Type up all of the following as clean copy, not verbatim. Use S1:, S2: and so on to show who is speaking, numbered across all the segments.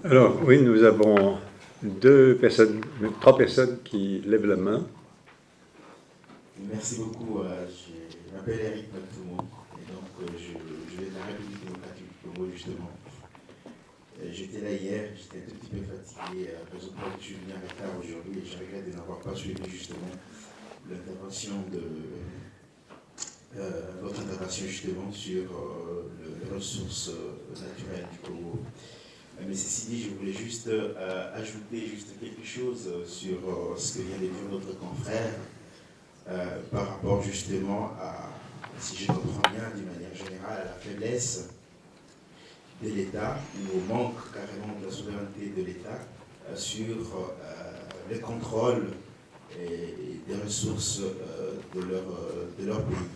S1: Alors, oui, nous avons trois personnes qui lèvent la main.
S2: Merci beaucoup. Je m'appelle Eric Matoumou et donc je vais de la République démocratique du Congo justement. J'étais là hier, j'étais un tout petit peu fatigué, raison pour laquelle je suis venu en retard aujourd'hui et je regrette de n'avoir pas suivi justement l'intervention de votre intervention justement sur les ressources naturelles du Congo. Mais ceci dit, je voulais juste ajouter juste quelque chose sur ce que vient de dire notre confrère. Par rapport justement à, si je comprends bien, d'une manière générale, à la faiblesse de l'État, ou au manque carrément de la souveraineté de l'État sur le contrôle des ressources de leur pays.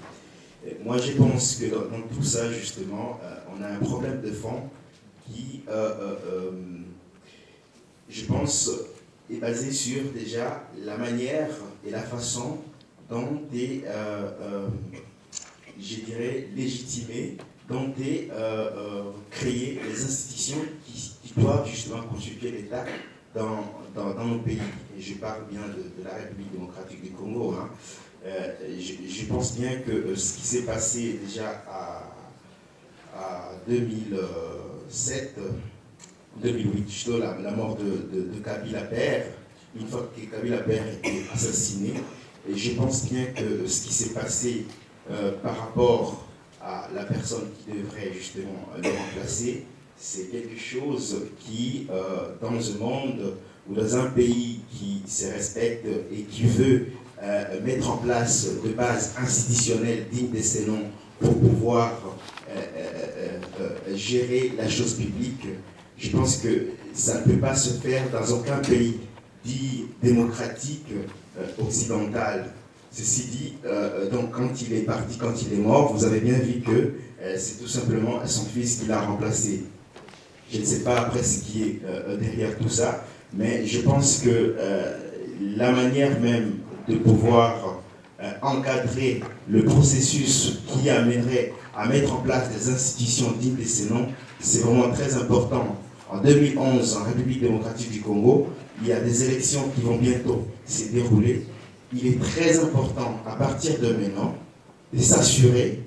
S2: Et moi, je pense que dans tout ça, justement, on a un problème de fond qui, je pense, est basé sur déjà la manière et la façon dont est, je dirais, légitimé, dont est créé les institutions qui doivent justement constituer l'État dans nos pays. Et je parle bien de la République démocratique du Congo. Hein. Je pense bien que ce qui s'est passé déjà à 2007, 2008, la mort de Kabila Père, une fois que Kabila Père était assassiné, et je pense bien que ce qui s'est passé par rapport à la personne qui devrait justement le remplacer, c'est quelque chose qui, dans un monde ou dans un pays qui se respecte et qui veut mettre en place de bases institutionnelles dignes de ces noms pour pouvoir gérer la chose publique, je pense que ça ne peut pas se faire dans aucun pays dit démocratique occidental. Ceci dit, donc quand il est parti, quand il est mort, vous avez bien vu que c'est tout simplement son fils qui l'a remplacé. Je ne sais pas après ce qui est derrière tout ça, mais je pense que la manière même de pouvoir encadrer le processus qui amènerait à mettre en place des institutions dignes de ces noms, c'est vraiment très important. En 2011, en République démocratique du Congo, il y a des élections qui vont bientôt se dérouler. Il est très important, à partir de maintenant, de s'assurer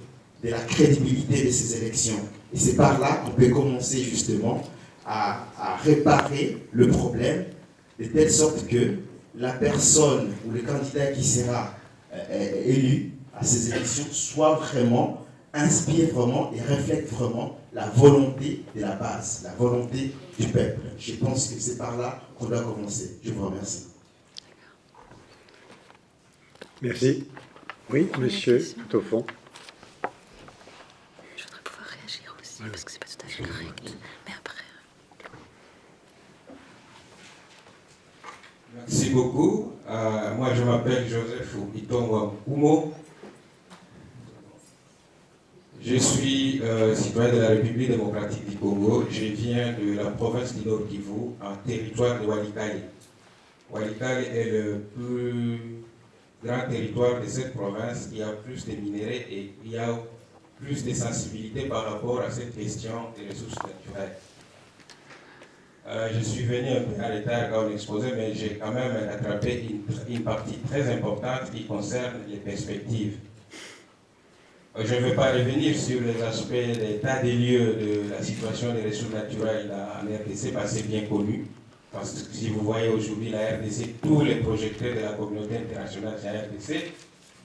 S2: de la crédibilité de ces élections. Et c'est par là qu'on peut commencer justement à réparer le problème, de telle sorte que la personne ou le candidat qui sera élu à ces élections soit vraiment, inspire vraiment et reflète vraiment la volonté de la base, la volonté du peuple. Je pense que c'est par là qu'on doit commencer. Je vous remercie.
S1: Merci. Oui, monsieur, tout au fond.
S3: Je voudrais pouvoir réagir aussi, parce que c'est pas tout à fait correct. Mais après...
S4: Merci beaucoup. Moi, je m'appelle Joseph Itongo Kumo. Je suis citoyen de la République démocratique du Congo. Je viens de la province du Nord Kivu, en territoire de Walikale. Walikale est le plus grand territoire de cette province qui a plus de minéraux et il y a plus de sensibilité par rapport à cette question des ressources naturelles. Je suis venu un peu en retard quand on exposait, mais j'ai quand même attrapé une partie très importante qui concerne les perspectives. Je ne vais pas revenir sur les aspects, l'état des lieux de la situation des ressources naturelles en RDC, parce que c'est bien connu. Parce que si vous voyez aujourd'hui la RDC, tous les projecteurs de la communauté internationale c'est la RDC,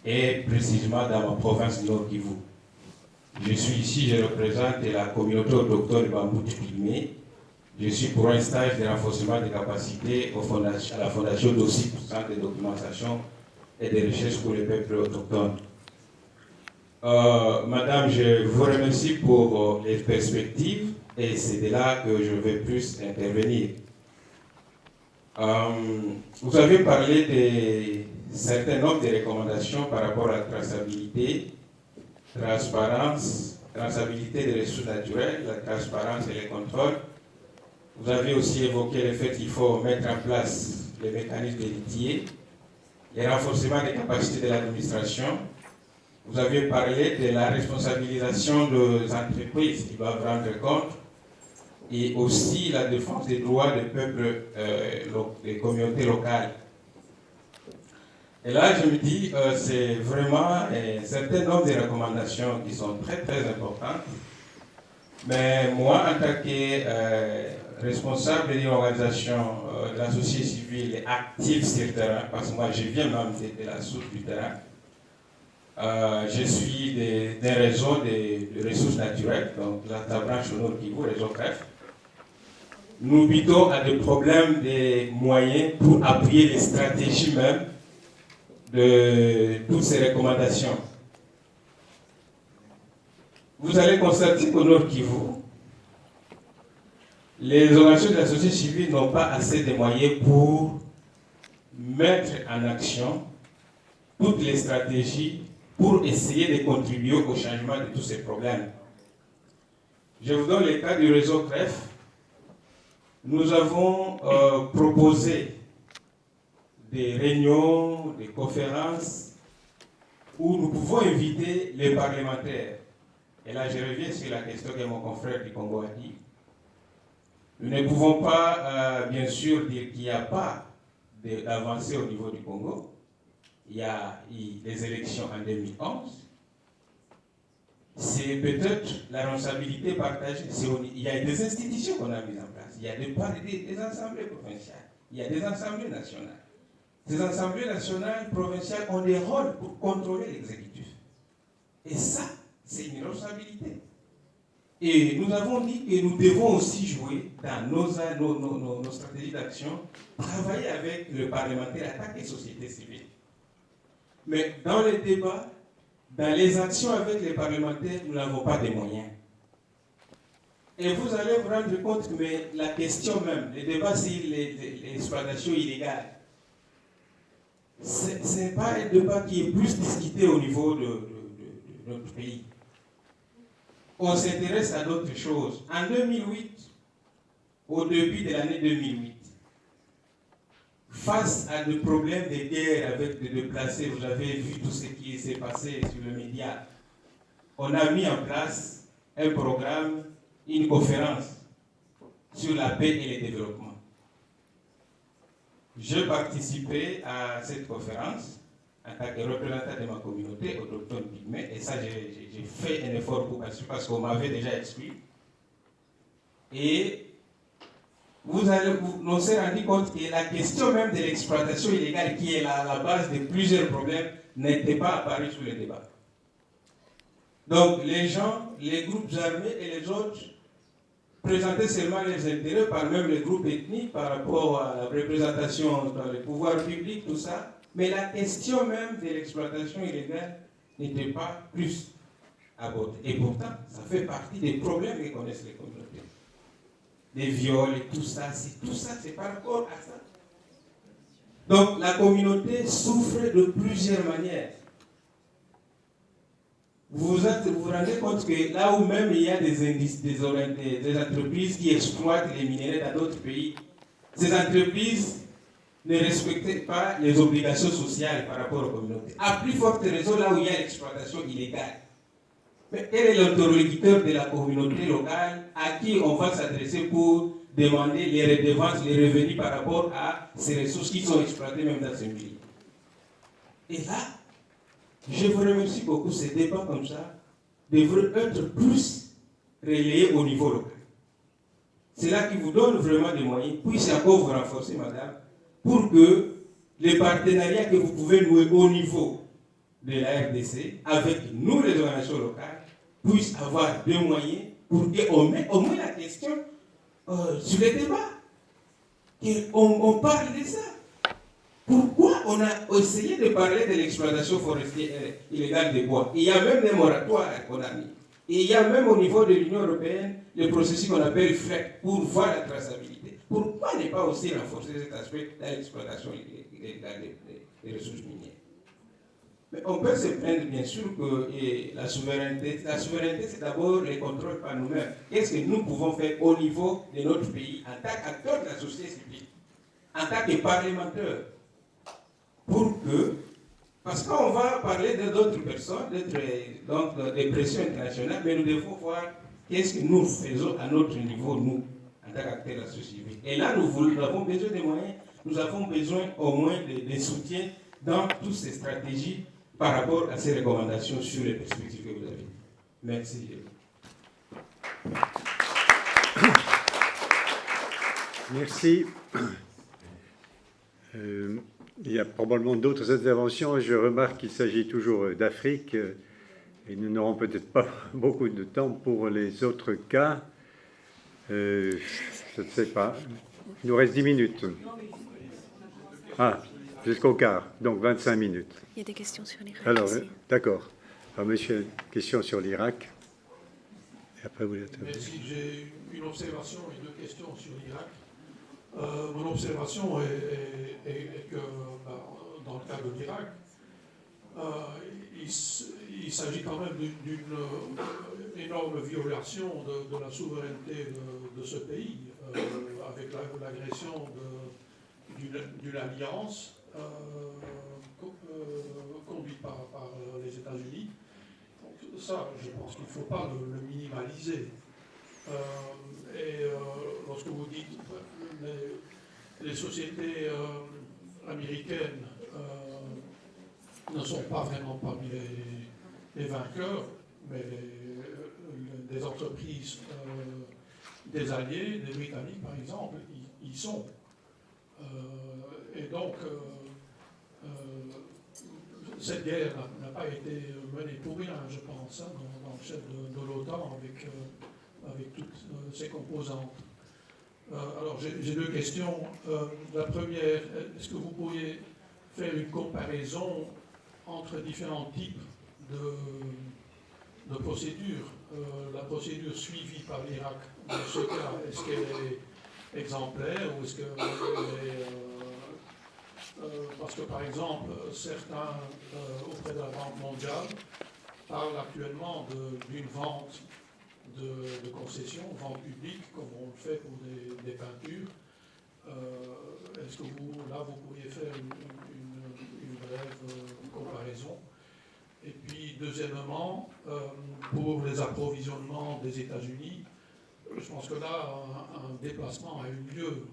S4: et précisément dans ma province du Nord Kivu. Je suis ici, je représente la communauté autochtone Bambouti-Pygmée. Je suis pour un stage de renforcement des capacités à la fondation d'OSIP, Centre de documentation et de recherche pour les peuples autochtones. Madame, je vous remercie pour les perspectives et c'est de là que je vais plus intervenir. Vous avez parlé de certains nombres de recommandations par rapport à la traçabilité, transparence, traçabilité des ressources naturelles, la transparence et les contrôles. Vous avez aussi évoqué le fait qu'il faut mettre en place les mécanismes héritiers, le renforcement des capacités de l'administration. Vous avez parlé de la responsabilisation des entreprises qui doivent rendre compte et aussi la défense des droits des peuples, des communautés locales. Et là, je me dis, c'est vraiment un certain nombre de recommandations qui sont très, très importantes. Mais moi, en tant que responsable d'une organisation de la société civile active sur le terrain, parce que moi, je viens même de la source du terrain, je suis d'un réseau de ressources naturelles, donc la branche Nord Kivu, réseau CREF. Nous butons à des problèmes de moyens pour appuyer les stratégies même de toutes ces recommandations. Vous allez constater qu'au Nord Kivu, les organisations de la société civile n'ont pas assez de moyens pour mettre en action toutes les stratégies pour essayer de contribuer au changement de tous ces problèmes. Je vous donne le cas du réseau CREF. Nous avons proposé des réunions, des conférences où nous pouvons inviter les parlementaires. Et là, je reviens sur la question que mon confrère du Congo a dit. Nous ne pouvons pas, bien sûr, dire qu'il n'y a pas d'avancée au niveau du Congo. Il y a eu des élections en 2011. C'est peut-être la responsabilité partagée. Il y a des institutions qu'on a mises en place. Il y a des assemblées provinciales. Il y a des assemblées nationales. Ces assemblées nationales, provinciales ont des rôles pour contrôler l'exécutif. Et ça, c'est une responsabilité. Et nous avons dit que nous devons aussi jouer dans nos stratégies d'action, travailler avec le parlementaire, attaquer les sociétés civiles. Mais dans les débats, dans les actions avec les parlementaires, nous n'avons pas de moyens. Et vous allez vous rendre compte que la question même, les débats sur l'exploitation illégale, ce n'est pas un débat qui est plus discuté au niveau de notre pays. On s'intéresse à d'autres choses. En 2008, au début de l'année 2008, face à des problèmes de guerre avec des déplacés, vous avez vu tout ce qui s'est passé sur le média, on a mis en place un programme, une conférence sur la paix et le développement. Je participais à cette conférence en tant que représentant de ma communauté, autochtone pygmée, et ça, j'ai fait un effort pour participer parce qu'on m'avait déjà exclu. Et on s'est rendu compte que la question même de l'exploitation illégale, qui est la base de plusieurs problèmes, n'était pas apparue sur le débat. Donc les gens, les groupes armés et les autres présentaient seulement leurs intérêts, par même les groupes ethniques, par rapport à la représentation dans les pouvoirs publics, tout ça. Mais la question même de l'exploitation illégale n'était pas plus abordée. Et pourtant, ça fait partie des problèmes que connaissent les communautés. Les viols et tout ça, c'est par rapport à ça. Donc la communauté souffre de plusieurs manières. Vous vous rendez compte que là où même il y a des entreprises qui exploitent les minéraux dans d'autres pays, ces entreprises ne respectent pas les obligations sociales par rapport aux communautés. À plus forte raison là où il y a l'exploitation illégale. Mais quel est l'interlocuteur de la communauté locale à qui on va s'adresser pour demander les redevances, les revenus par rapport à ces ressources qui sont exploitées même dans ce milieu? Et là, je vous remercie beaucoup. Ces débats comme ça devraient être plus relayés au niveau local. C'est là qui vous donne vraiment des moyens, puis encore vous renforcer, madame, pour que les partenariats que vous pouvez nouer au niveau de la RDC avec nous, les organisations locales, puissent avoir des moyens pour qu'on mette au moins la question sur les débats. On parle de ça. Pourquoi on a essayé de parler de l'exploitation forestière illégale des bois? Il y a même des moratoires qu'on a mis. Et il y a même au niveau de l'Union européenne le processus qu'on appelle FLEC pour voir la traçabilité. Pourquoi ne pas aussi renforcer cet aspect de l'exploitation illégale des ressources minières? Mais on peut se plaindre bien sûr que la souveraineté, c'est d'abord le contrôle par nous-mêmes. Qu'est-ce que nous pouvons faire au niveau de notre pays en tant qu'acteurs de la société civile, en tant que parlementaires, pour que, parce qu'on va parler d'autres personnes, donc des pressions internationales, mais nous devons voir qu'est-ce que nous faisons à notre niveau, nous, en tant qu'acteur de la société civile. Et là, nous avons besoin des moyens, nous avons besoin au moins des soutiens dans toutes ces stratégies par rapport à ces recommandations sur les perspectives que vous avez. Merci.
S1: Merci. Il y a probablement d'autres interventions. Je remarque qu'il s'agit toujours d'Afrique et nous n'aurons peut-être pas beaucoup de temps pour les autres cas. Je ne sais pas. Il nous reste 10 minutes. Ah, jusqu'au quart, donc 25 minutes.
S3: Il y a des questions sur l'Irak.
S1: Alors,
S3: aussi.
S1: d'accord. Alors, monsieur, question sur l'Irak. Et après, vous
S5: Merci. J'ai une observation et deux questions sur l'Irak. Mon observation est que dans le cas de l'Irak, il s'agit quand même d'une énorme violation de la souveraineté de ce pays, avec l'agression d'une alliance conduite par les États-Unis. Donc ça, je pense qu'il ne faut pas le minimaliser. Lorsque vous dites les sociétés américaines ne sont pas vraiment parmi les vainqueurs, mais des entreprises des Alliés, des Britanniques par exemple, y sont. Et donc, cette guerre n'a pas été menée pour rien, je pense, hein, dans le chef de l'OTAN avec toutes ses composantes. Alors, j'ai deux questions. La première, est-ce que vous pourriez faire une comparaison entre différents types de procédures? La procédure suivie par l'Irak, dans ce cas, est-ce qu'elle est exemplaire ou est-ce qu'elle est... parce que, par exemple, certains, auprès de la Banque mondiale, parlent actuellement d'une vente de concessions, vente publique, comme on le fait pour des peintures. Est-ce que vous pourriez faire une brève comparaison? Et puis, deuxièmement, pour les approvisionnements des États-Unis, je pense que là, un déplacement a eu lieu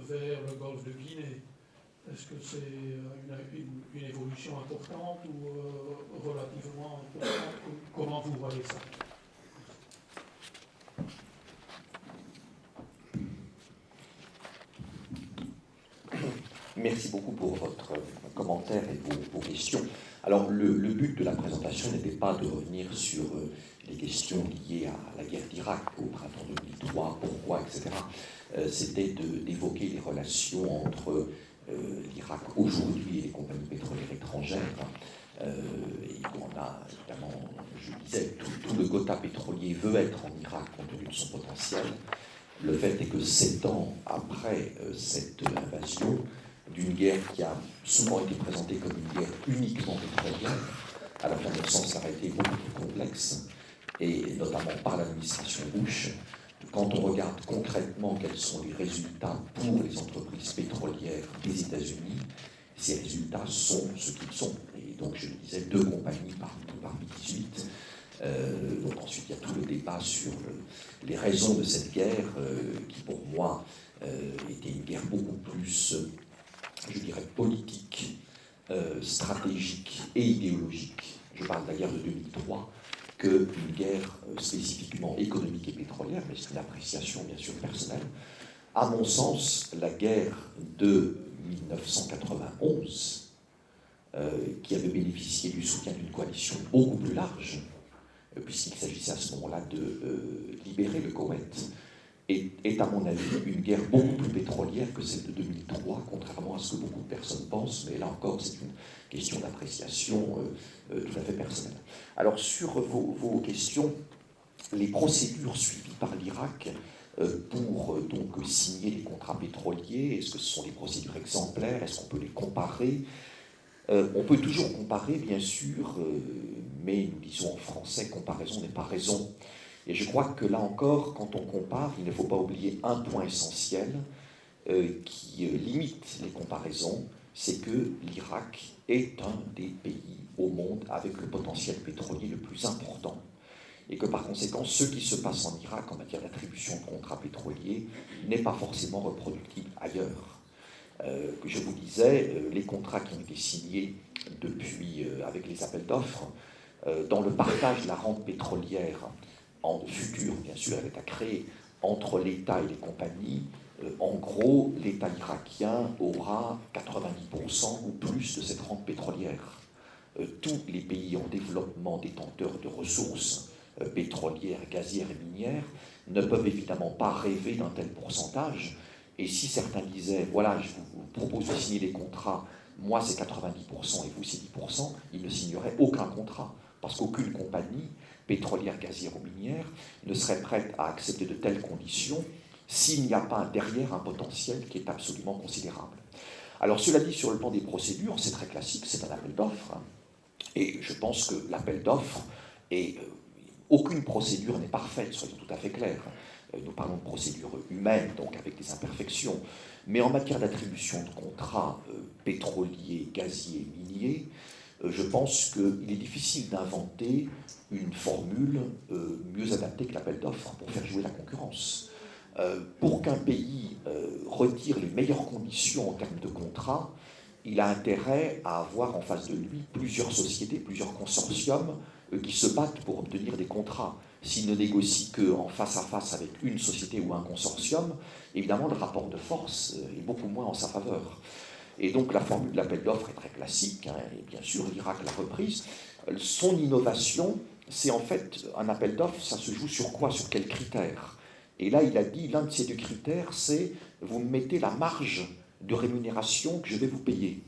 S5: vers le golfe de Guinée. Est-ce que c'est une évolution importante ou relativement importante? Comment vous voyez ça?
S6: Merci beaucoup pour votre commentaire et vos questions. Alors, le but de la présentation n'était pas de revenir sur les questions liées à la guerre d'Irak au printemps 2003, pourquoi, etc. C'était d'évoquer les relations entre l'Irak aujourd'hui et les compagnies pétrolières étrangères. Et on a évidemment, je disais, tout le quota pétrolier veut être en Irak compte tenu de son potentiel. Le fait est que 7 ans après cette invasion, d'une guerre qui a souvent été présentée comme une guerre uniquement pétrolière, alors qu'à mon sens, ça a été beaucoup plus complexe, et notamment par l'administration Bush. Quand on regarde concrètement quels sont les résultats pour les entreprises pétrolières des États-Unis, ces résultats sont ce qu'ils sont. Et donc, je le disais, 2 compagnies parmi 18. Donc ensuite, il y a tout le débat sur les raisons de cette guerre, qui pour moi était une guerre beaucoup plus, je dirais, politique, stratégique et idéologique. Je parle de la guerre de 2003, qu'une guerre spécifiquement économique et pétrolière, mais c'est une appréciation bien sûr personnelle. À mon sens, la guerre de 1991, qui avait bénéficié du soutien d'une coalition beaucoup plus large, puisqu'il s'agissait à ce moment-là de libérer le Koweït, est à mon avis une guerre beaucoup plus pétrolière que celle de 2003, contrairement à ce que beaucoup de personnes pensent, mais là encore c'est une question d'appréciation tout à fait personnelle. Alors sur vos questions, les procédures suivies par l'Irak pour donc signer les contrats pétroliers, est-ce que ce sont des procédures exemplaires, est-ce qu'on peut les comparer? On peut toujours comparer, bien sûr, mais nous disons en français, comparaison n'est pas raison. Et je crois que là encore, quand on compare, il ne faut pas oublier un point essentiel qui limite les comparaisons, c'est que l'Irak est un des pays au monde avec le potentiel pétrolier le plus important. et que par conséquent, ce qui se passe en Irak en matière d'attribution de contrats pétroliers n'est pas forcément reproductible ailleurs. Je vous disais, les contrats qui ont été signés depuis, avec les appels d'offres, dans le partage de la rente pétrolière en futur, bien sûr, elle est à créer, entre l'État et les compagnies, en gros, l'État irakien aura 90% ou plus de cette rente pétrolière. Tous les pays en développement détenteurs de ressources pétrolières, gazières et minières ne peuvent évidemment pas rêver d'un tel pourcentage. Et si certains disaient, voilà, je vous propose de signer des contrats, moi c'est 90% et vous c'est 10%, ils ne signeraient aucun contrat. Parce qu'aucune compagnie pétrolière, gazière ou minière ne serait prête à accepter de telles conditions s'il n'y a pas derrière un potentiel qui est absolument considérable. Alors cela dit, sur le plan des procédures, c'est très classique, c'est un appel d'offres. Et je pense que l'appel d'offres, et aucune procédure n'est parfaite, soyons tout à fait clairs. Nous parlons de procédures humaines, donc avec des imperfections. Mais en matière d'attribution de contrats pétroliers, gaziers, miniers, je pense qu'il est difficile d'inventer une formule mieux adaptée que l'appel d'offres pour faire jouer la concurrence. Pour qu'un pays retire les meilleures conditions en termes de contrat, il a intérêt à avoir en face de lui plusieurs sociétés, plusieurs consortiums qui se battent pour obtenir des contrats. S'il ne négocie qu'en face à face avec une société ou un consortium, évidemment le rapport de force est beaucoup moins en sa faveur. Et donc la formule de l'appel d'offres est très classique, et bien sûr l'Irak l'a reprise. Son innovation, c'est en fait un appel d'offres, ça se joue sur quoi, sur quels critères? Et là, il a dit, l'un de ces deux critères, c'est vous me mettez la marge de rémunération que je vais vous payer,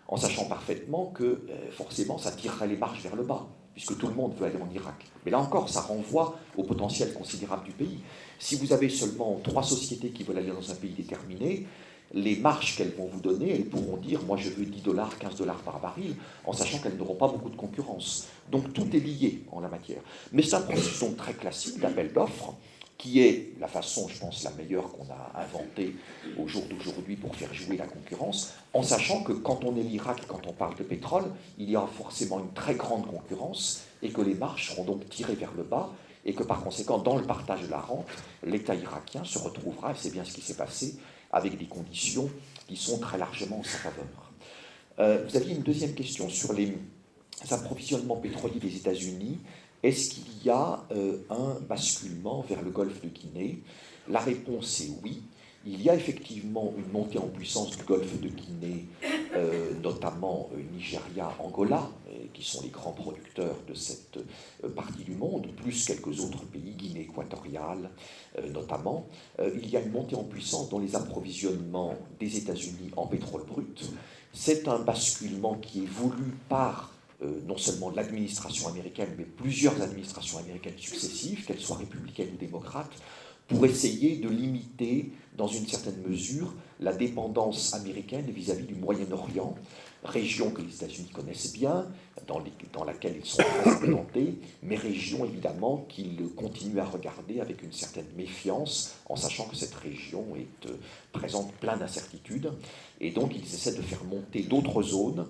S6: en sachant parfaitement que forcément, ça tirerait les marges vers le bas, puisque tout le monde veut aller en Irak. Mais là encore, ça renvoie au potentiel considérable du pays. Si vous avez seulement 3 sociétés qui veulent aller dans un pays déterminé, les marges qu'elles vont vous donner, elles pourront dire, moi je veux $10, $15 par baril, en sachant qu'elles n'auront pas beaucoup de concurrence. Donc tout est lié en la matière. Mais c'est un processus très classique d'appel d'offres, qui est la façon, je pense, la meilleure qu'on a inventée au jour d'aujourd'hui pour faire jouer la concurrence, en sachant que quand on est l'Irak et quand on parle de pétrole, il y aura forcément une très grande concurrence et que les marges seront donc tirées vers le bas et que par conséquent, dans le partage de la rente, l'État irakien se retrouvera, et c'est bien ce qui s'est passé, avec des conditions qui sont très largement en sa faveur. Vous aviez une deuxième question sur les approvisionnements pétroliers des États-Unis. Est-ce qu'il y a un basculement vers le golfe de Guinée? La réponse est oui. Il y a effectivement une montée en puissance du golfe de Guinée, notamment Nigeria, Angola, qui sont les grands producteurs de cette partie du monde, plus quelques autres pays, Guinée équatoriale notamment. Il y a une montée en puissance dans les approvisionnements des États-Unis en pétrole brut. C'est un basculement qui est voulu par non seulement l'administration américaine, mais plusieurs administrations américaines successives, qu'elles soient républicaines ou démocrates, pour essayer de limiter, dans une certaine mesure, la dépendance américaine vis-à-vis du Moyen-Orient, région que les États-Unis connaissent bien, dans laquelle ils sont très implantés, mais région évidemment qu'ils continuent à regarder avec une certaine méfiance, en sachant que cette région présente plein d'incertitudes, et donc ils essaient de faire monter d'autres zones,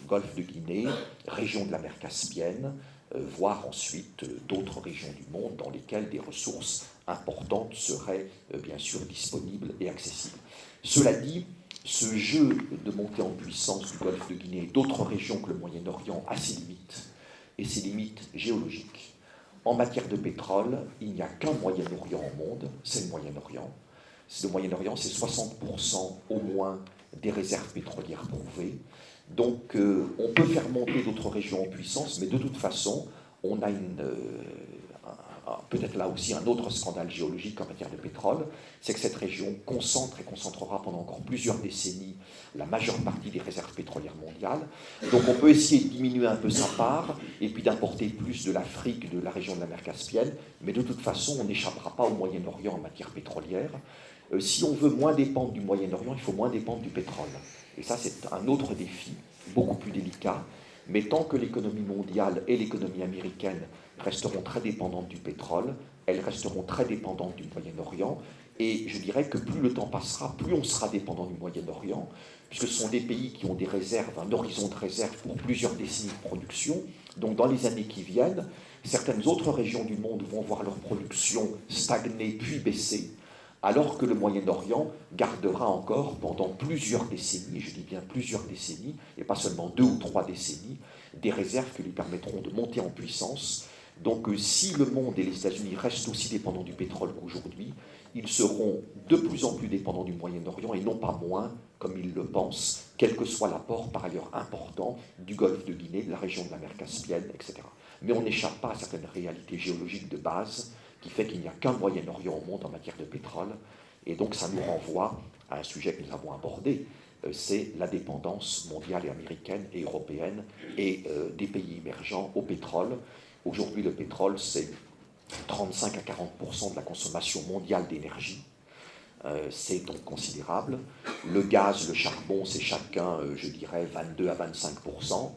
S6: golfe de Guinée, région de la mer Caspienne, voire ensuite d'autres régions du monde dans lesquelles des ressources importantes seraient bien sûr disponibles et accessibles. Cela dit, ce jeu de montée en puissance du golfe de Guinée et d'autres régions que le Moyen-Orient a ses limites, et ses limites géologiques. En matière de pétrole, il n'y a qu'un Moyen-Orient au monde, c'est le Moyen-Orient. Le Moyen-Orient, c'est 60% au moins des réserves pétrolières prouvées. Donc on peut faire monter d'autres régions en puissance, mais de toute façon, on a peut-être là aussi un autre scandale géologique en matière de pétrole, c'est que cette région concentre et concentrera pendant encore plusieurs décennies la majeure partie des réserves pétrolières mondiales. Donc on peut essayer de diminuer un peu sa part et puis d'importer plus de l'Afrique, de la région de la mer Caspienne, mais de toute façon, on n'échappera pas au Moyen-Orient en matière pétrolière. Si on veut moins dépendre du Moyen-Orient, il faut moins dépendre du pétrole. Et ça, c'est un autre défi, beaucoup plus délicat. Mais tant que l'économie mondiale et l'économie américaine resteront très dépendantes du pétrole, elles resteront très dépendantes du Moyen-Orient. Et je dirais que plus le temps passera, plus on sera dépendant du Moyen-Orient, puisque ce sont des pays qui ont des réserves, un horizon de réserve pour plusieurs décennies de production. Donc dans les années qui viennent, Certaines autres régions du monde vont voir leur production stagner puis baisser, alors que le Moyen-Orient gardera encore pendant plusieurs décennies, et je dis bien plusieurs décennies, et pas seulement 2 ou 3 décennies, des réserves qui lui permettront de monter en puissance. Donc si le monde et les États-Unis restent aussi dépendants du pétrole qu'aujourd'hui, ils seront de plus en plus dépendants du Moyen-Orient et non pas moins, comme ils le pensent, quel que soit l'apport par ailleurs important du golfe de Guinée, de la région de la mer Caspienne, etc. Mais on n'échappe pas à certaines réalités géologiques de base qui fait qu'il n'y a qu'un Moyen-Orient au monde en matière de pétrole. Et donc ça nous renvoie à un sujet que nous avons abordé, c'est la dépendance mondiale et américaine et européenne et des pays émergents au pétrole. Aujourd'hui, le pétrole, c'est 35 à 40% de la consommation mondiale d'énergie. C'est donc considérable. Le gaz, le charbon, c'est chacun, je dirais, 22 à 25%.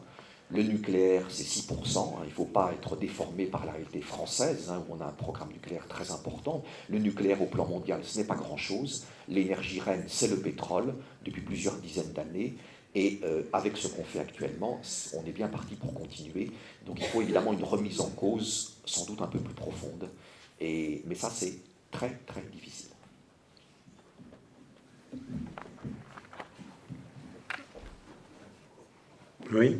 S6: Le nucléaire, c'est 6%. Il ne faut pas être déformé par la réalité française, où on a un programme nucléaire très important. Le nucléaire, au plan mondial, ce n'est pas grand-chose. L'énergie reine, c'est le pétrole, depuis plusieurs dizaines d'années. Et avec ce qu'on fait actuellement, on est bien parti pour continuer. Donc il faut évidemment une remise en cause, sans doute un peu plus profonde. Mais ça, c'est très, très difficile.
S1: Oui.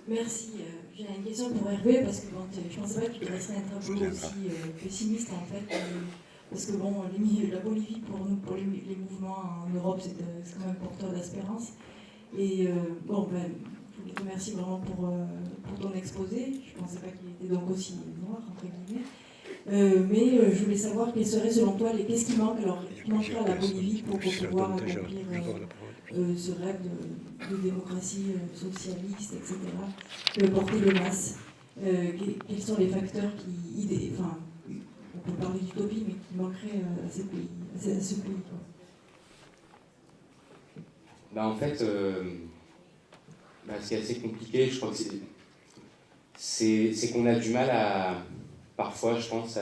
S7: Merci. J'ai une question pour Hervé, parce que je ne pensais pas qu'il dresserait un tableau aussi pessimiste, en fait. Parce que bon, la Bolivie, pour nous, pour les mouvements en Europe, c'est quand même porteur d'espérance. Et bon, je te remercie vraiment pour ton exposé. Je ne pensais pas qu'il était donc aussi noir, entre guillemets. Mais je voulais savoir quels seraient, selon toi, qu'est-ce qui manque, alors, qui manquera à la Bolivie pour pouvoir accomplir ce rêve de démocratie socialiste, etc., que porter le MAS. Quels sont les facteurs qui, enfin, on peut parler d'utopie, mais qui manqueraient à ce pays, quoi.
S8: En fait, ce qui est assez compliqué, je crois que c'est qu'on a du mal à, parfois, je pense,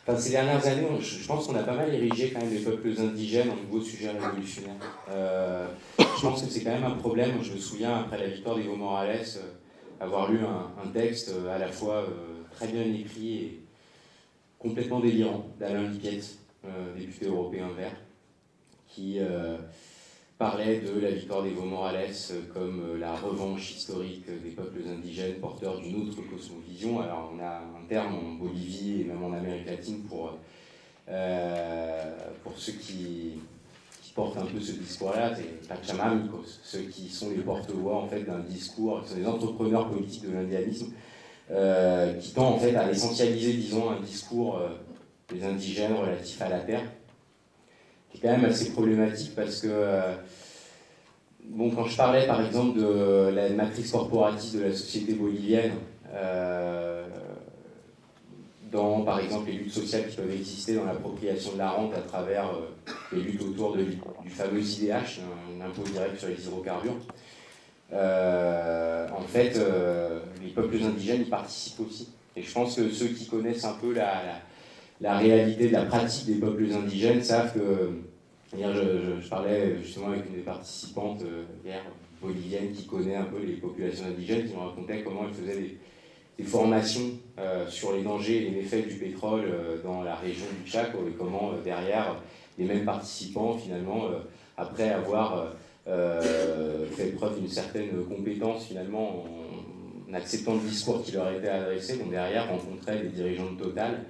S8: Enfin, ces dernières années, je pense qu'on a pas mal érigé quand même les peuples indigènes en nouveau sujet révolutionnaire. Je pense que c'est quand même un problème. Je me souviens, après la victoire d'Evo Morales, avoir lu un texte à la fois très bien écrit et complètement délirant d'Alain Lipiette, député européen vert, qui parlait de la victoire d'Evo Morales comme la revanche historique des peuples indigènes porteurs d'une autre cosmovision. Alors on a un terme en Bolivie et même en Amérique latine pour ceux qui portent un peu ce discours-là, c'est Pachamamicos, ceux qui sont les porte-voix en fait d'un discours, qui sont des entrepreneurs politiques de l'indianisme, qui tend en fait à essentialiser, disons, un discours des indigènes relatif à la terre, qui est quand même assez problématique parce que, quand je parlais par exemple de la matrice corporatiste de la société bolivienne, dans par exemple les luttes sociales qui peuvent exister dans l'appropriation de la rente à travers les luttes autour du fameux IDH, un impôt direct sur les hydrocarbures, en fait, les peuples indigènes y participent aussi. Et je pense que ceux qui connaissent un peu la réalité de la pratique des peuples indigènes savent que, hier je parlais justement avec une des participantes hier, bolivienne, qui connaît un peu les populations indigènes, qui me racontait comment elle faisait des formations sur les dangers et les méfaits du pétrole dans la région du Chaco, et comment derrière les mêmes participants, finalement, après avoir fait preuve d'une certaine compétence, finalement, en acceptant le discours qui leur était adressé, donc derrière rencontraient des dirigeants de Total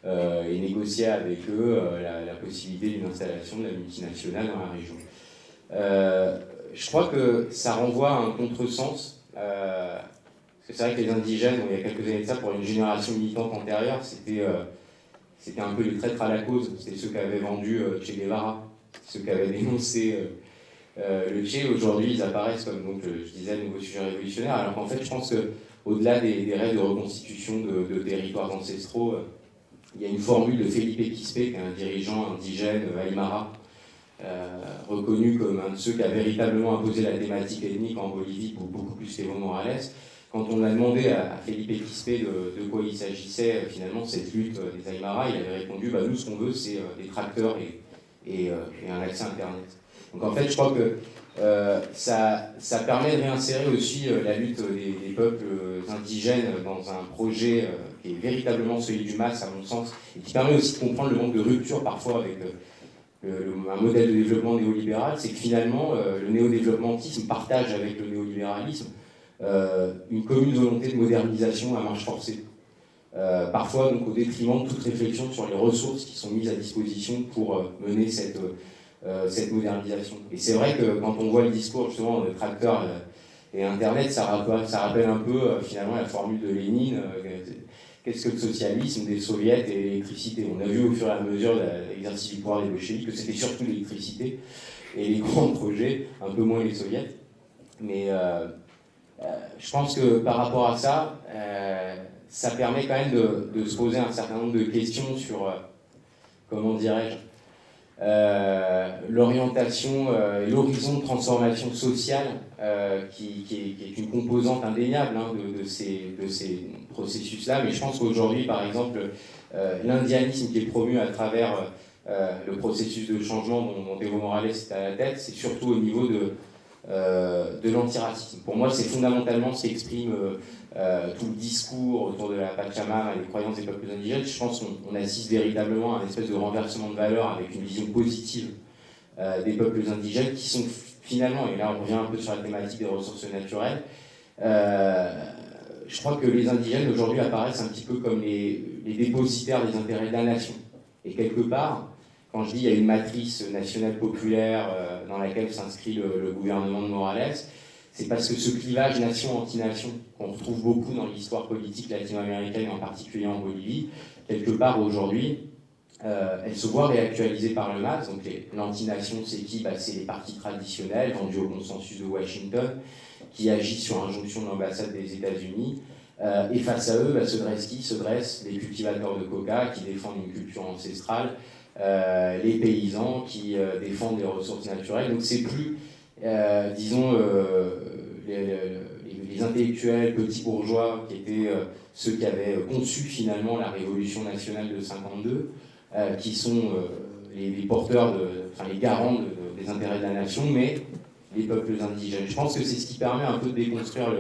S8: et négociaient avec eux la possibilité d'une installation de la multinationale dans la région. Je crois que ça renvoie à un contresens. Parce que c'est vrai que les indigènes, il y a quelques années de ça, pour une génération militante antérieure, c'était un peu les traîtres à la cause. C'était ceux qui avaient vendu Che Guevara, ceux qui avaient dénoncé le Che. Aujourd'hui, ils apparaissent comme, donc, je disais, le nouveau sujet révolutionnaire. Alors qu'en fait, je pense qu'au-delà des rêves de reconstitution de territoires ancestraux, il y a une formule de Felipe Quispe, qui est un dirigeant indigène aymara, reconnu comme un de ceux qui a véritablement imposé la thématique ethnique en Bolivie, beaucoup plus qu'Evo Morales. Quand on a demandé à Felipe Quispe de quoi il s'agissait, finalement, cette lutte des Aymara, il avait répondu « nous, ce qu'on veut, c'est des tracteurs et un accès Internet ». Donc en fait, je crois que ça permet de réinsérer aussi la lutte des peuples indigènes dans un projet qui est véritablement celui du MAS, à mon sens, et qui permet aussi de comprendre le manque de rupture parfois avec un modèle de développement néolibéral. C'est que finalement, le néodéveloppementisme partage avec le néolibéralisme une commune volonté de modernisation à marche forcée. Parfois donc au détriment de toute réflexion sur les ressources qui sont mises à disposition pour mener cette modernisation. Et c'est vrai que quand on voit le discours justement de tracteurs et Internet, ça rappelle un peu finalement la formule de Lénine. Qu'est-ce que le socialisme, des soviets et l'électricité? On a vu au fur et à mesure de l'exercice du pouvoir des bolcheviks que c'était surtout l'électricité et les grands projets, un peu moins les soviets. Mais je pense que par rapport à ça, ça permet quand même de se poser un certain nombre de questions sur, comment dirais-je, l'orientation et l'horizon de transformation sociale qui est une composante indéniable de ces processus-là. Mais je pense qu'aujourd'hui, par exemple, l'indianisme qui est promu à travers le processus de changement dont Evo Morales est à la tête, c'est surtout au niveau de l'antiracisme. Pour moi, c'est fondamentalement ce qui exprime tout le discours autour de la Pachamama et des croyances des peuples indigènes. Je pense qu'on assiste véritablement à un espèce de renversement de valeur avec une vision positive des peuples indigènes qui sont finalement, et là on revient un peu sur la thématique des ressources naturelles, je crois que les indigènes aujourd'hui apparaissent un petit peu comme les dépositaires des intérêts de la nation. Et quelque part, quand je dis qu'il y a une matrice nationale populaire dans laquelle s'inscrit le gouvernement de Morales, c'est parce que ce clivage nation-anti-nation, qu'on retrouve beaucoup dans l'histoire politique latino-américaine, en particulier en Bolivie, quelque part aujourd'hui, elle se voit réactualisée par le MAS. Donc l'anti-nation, c'est qui? C'est les partis traditionnels, vendus au consensus de Washington, qui agissent sur injonction de l'ambassade des États-Unis. Et face à eux, se dressent qui? Se dressent les cultivateurs de coca qui défendent une culture ancestrale, les paysans qui défendent les ressources naturelles. Donc c'est plus, disons, les intellectuels, petits bourgeois, qui étaient ceux qui avaient conçu finalement la révolution nationale de 52, qui sont les porteurs, les garants des intérêts de la nation, mais les peuples indigènes. Je pense que c'est ce qui permet un peu de déconstruire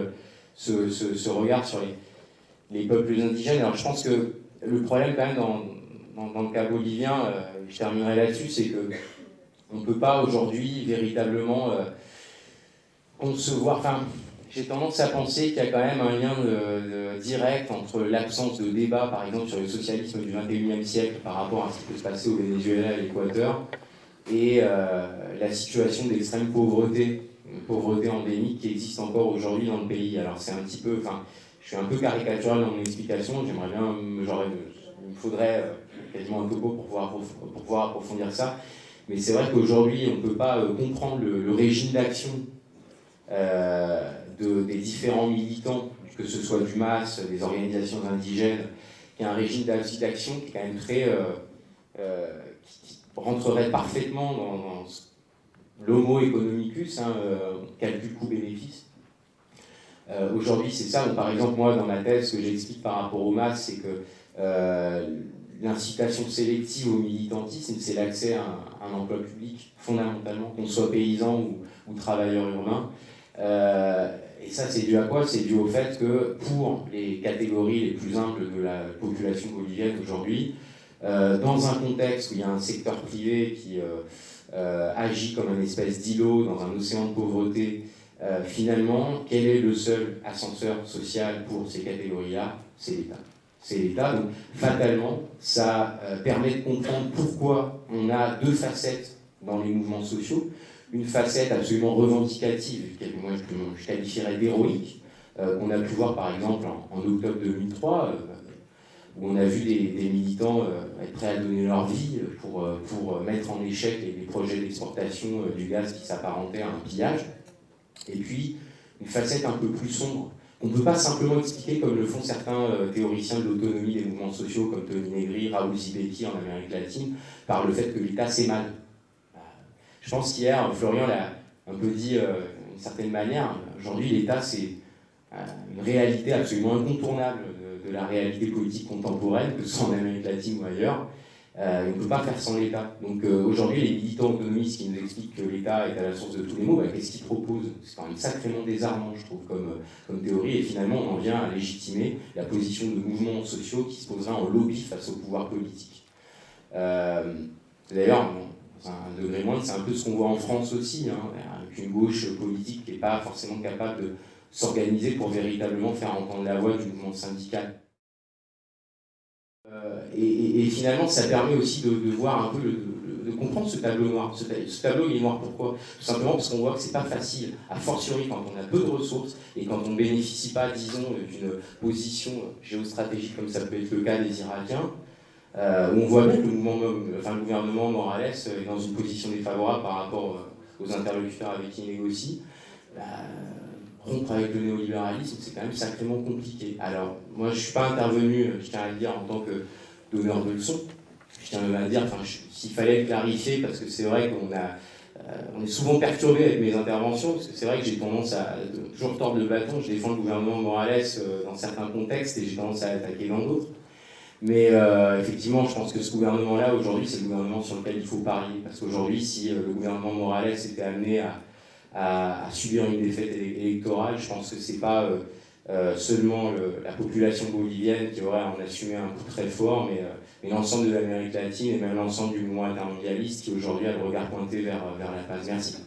S8: ce regard sur les peuples indigènes. Alors je pense que le problème quand même dans le cas bolivien, je terminerai là-dessus, c'est qu'on ne peut pas aujourd'hui véritablement concevoir... Enfin, j'ai tendance à penser qu'il y a quand même un lien direct entre l'absence de débat, par exemple, sur le socialisme du XXIe siècle par rapport à ce qui peut se passer au Venezuela et à l'Équateur, et la situation d'extrême pauvreté, une pauvreté endémique qui existe encore aujourd'hui dans le pays. Alors c'est un petit peu... Enfin, je suis un peu caricatural dans mon explication, j'aimerais bien... il me faudrait quasiment un topo pour pouvoir approfondir ça. Mais c'est vrai qu'aujourd'hui, on ne peut pas comprendre le régime d'action des différents militants, que ce soit du MAS, des organisations indigènes, qui a un régime d'action qui est quand même très... qui rentrerait parfaitement dans l'homo economicus, calcul coût-bénéfice. Aujourd'hui, c'est ça. Donc, par exemple, moi, dans ma thèse, ce que j'explique par rapport au MAS, c'est que l'incitation sélective au militantisme, c'est l'accès à un emploi public, fondamentalement, qu'on soit paysan ou travailleur urbain. Et ça, c'est dû à quoi? C'est dû au fait que pour les catégories les plus humbles de la population bolivienne aujourd'hui, dans un contexte où il y a un secteur privé qui agit comme une espèce d'îlot dans un océan de pauvreté, finalement, quel est le seul ascenseur social pour ces catégories-là? C'est l'État. C'est l'État. Donc, fatalement, ça permet de comprendre pourquoi on a deux facettes dans les mouvements sociaux. Une facette absolument revendicative, que moi je qualifierais d'héroïque, qu'on a pu voir par exemple en octobre 2003, où on a vu des militants être prêts à donner leur vie pour mettre en échec les projets d'exportation du gaz qui s'apparentaient à un pillage. Et puis, une facette un peu plus sombre, qu'on ne peut pas simplement expliquer comme le font certains théoriciens de l'autonomie des mouvements sociaux, comme Tony Negri, Raoul Zibecki en Amérique latine, par le fait que l'État c'est mal. Je pense qu'hier, Florian l'a un peu dit d'une certaine manière, aujourd'hui l'État c'est une réalité absolument incontournable de la réalité politique contemporaine, que ce soit en Amérique latine ou ailleurs, On ne peut pas faire sans l'État. Donc aujourd'hui, les militants autonomistes qui nous expliquent que l'État est à la source de tous les maux, qu'est-ce qu'ils proposent? C'est quand même sacrément désarmant, je trouve, comme théorie, et finalement on en vient à légitimer la position de mouvements sociaux qui se poseraient en lobby face au pouvoir politique. D'ailleurs, un degré moindre, c'est un peu ce qu'on voit en France aussi, avec une gauche politique qui n'est pas forcément capable de s'organiser pour véritablement faire entendre la voix du mouvement syndical. Et finalement, ça permet aussi de voir un peu, de comprendre ce tableau noir. Ce tableau, il est noir pourquoi? Tout simplement parce qu'on voit que c'est pas facile, a fortiori quand on a peu de ressources et quand on ne bénéficie pas, disons, d'une position géostratégique comme ça peut être le cas des Irakiens, où on voit bien que le gouvernement Morales est dans une position défavorable par rapport aux interlocuteurs avec qui il négocie. Rompre avec le néolibéralisme, c'est quand même sacrément compliqué. Alors, moi, je ne suis pas intervenu, je tiens à le dire, en tant que donneur de leçons. Je tiens à le dire, s'il fallait clarifier, parce que c'est vrai qu'on est souvent perturbé avec mes interventions, parce que c'est vrai que j'ai tendance à toujours tordre le bâton. Je défends le gouvernement Morales dans certains contextes et j'ai tendance à l'attaquer dans d'autres. Mais effectivement, je pense que ce gouvernement-là, aujourd'hui, c'est le gouvernement sur lequel il faut parier. Parce qu'aujourd'hui, si le gouvernement Morales était amené à subir une défaite électorale, je pense que ce n'est pas seulement la population bolivienne qui aurait à en assumer un coup très fort, mais l'ensemble de l'Amérique latine et même l'ensemble du mouvement intermondialiste qui aujourd'hui a le regard pointé vers la page. Merci.